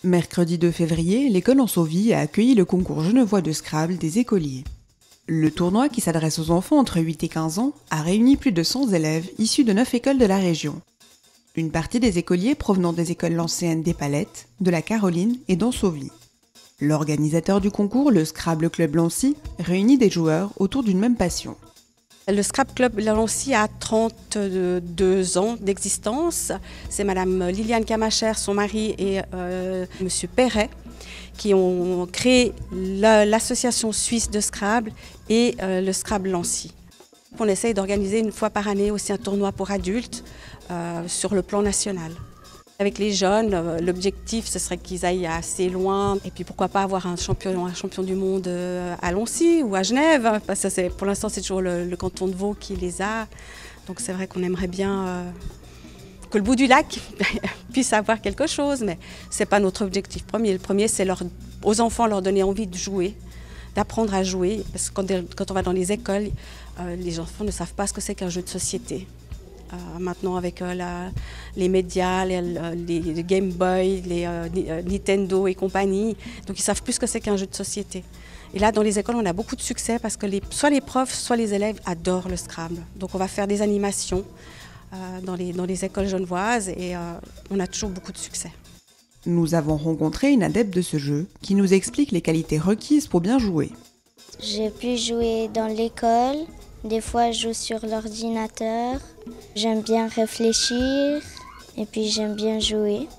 Mercredi 2 février, l'école Ansovie a accueilli le concours genevois de Scrabble des écoliers. Le tournoi, qui s'adresse aux enfants entre 8 et 15 ans, a réuni plus de 100 élèves issus de 9 écoles de la région. Une partie des écoliers provenant des écoles lancéennes des Palettes, de la Caroline et d'Ansovie. L'organisateur du concours, le Scrabble Club Lancy, réunit des joueurs autour d'une même passion. Le Scrabble Club Lancy a 32 ans d'existence. C'est Madame Liliane Camacher, son mari, et Monsieur Perret qui ont créé l'association suisse de Scrabble et le Scrabble Lancy. On essaye d'organiser une fois par année aussi un tournoi pour adultes sur le plan national. Avec les jeunes, l'objectif, ce serait qu'ils aillent assez loin. Et puis pourquoi pas avoir un champion du monde à Lancy ou à Genève. Parce que pour l'instant, c'est toujours le canton de Vaud qui les a. Donc c'est vrai qu'on aimerait bien que le bout du lac puisse avoir quelque chose. Mais ce n'est pas notre objectif premier. Le premier, c'est aux enfants leur donner envie de jouer, d'apprendre à jouer. Parce que quand on va dans les écoles, les enfants ne savent pas ce que c'est qu'un jeu de société. Maintenant avec les médias, les Game Boy, les Nintendo et compagnie, donc ils savent plus ce que c'est qu'un jeu de société. Et là dans les écoles on a beaucoup de succès parce que soit les profs, soit les élèves adorent le Scrabble. Donc on va faire des animations dans les écoles genevoises et on a toujours beaucoup de succès. Nous avons rencontré une adepte de ce jeu qui nous explique les qualités requises pour bien jouer. J'ai pu jouer dans l'école. Des fois, je joue sur l'ordinateur. J'aime bien réfléchir et puis j'aime bien jouer.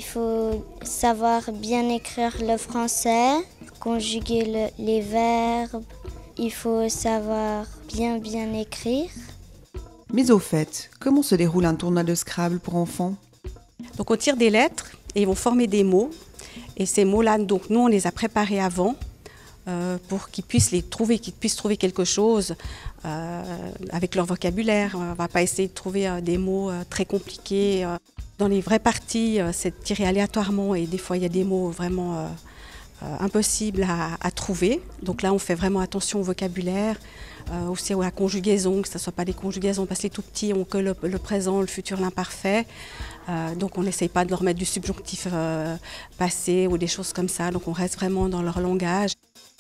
Il faut savoir bien écrire le français, conjuguer les verbes. Il faut savoir bien écrire. Mais au fait, comment se déroule un tournoi de Scrabble pour enfants ? Donc on tire des lettres et ils vont former des mots. Et ces mots-là, donc nous on les a préparés avant. Pour qu'ils puissent les trouver, qu'ils puissent trouver quelque chose avec leur vocabulaire. On ne va pas essayer de trouver des mots très compliqués. Dans les vraies parties, c'est tiré aléatoirement et des fois il y a des mots vraiment impossibles à trouver. Donc là on fait vraiment attention au vocabulaire, aussi à la conjugaison, que ce ne soit pas des conjugaisons parce que les tout petits ont que le présent, le futur, l'imparfait. Donc on n'essaye pas de leur mettre du subjonctif passé ou des choses comme ça. Donc on reste vraiment dans leur langage.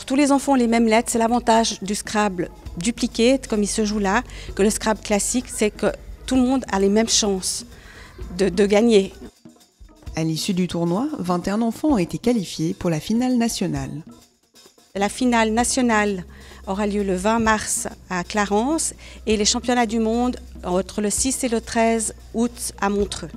Tous les enfants ont les mêmes lettres. C'est l'avantage du Scrabble duplicate, comme il se joue là, que le Scrabble classique, c'est que tout le monde a les mêmes chances de gagner. À l'issue du tournoi, 21 enfants ont été qualifiés pour la finale nationale. La finale nationale aura lieu le 20 mars à Clarence et les championnats du monde entre le 6 et le 13 août à Montreux.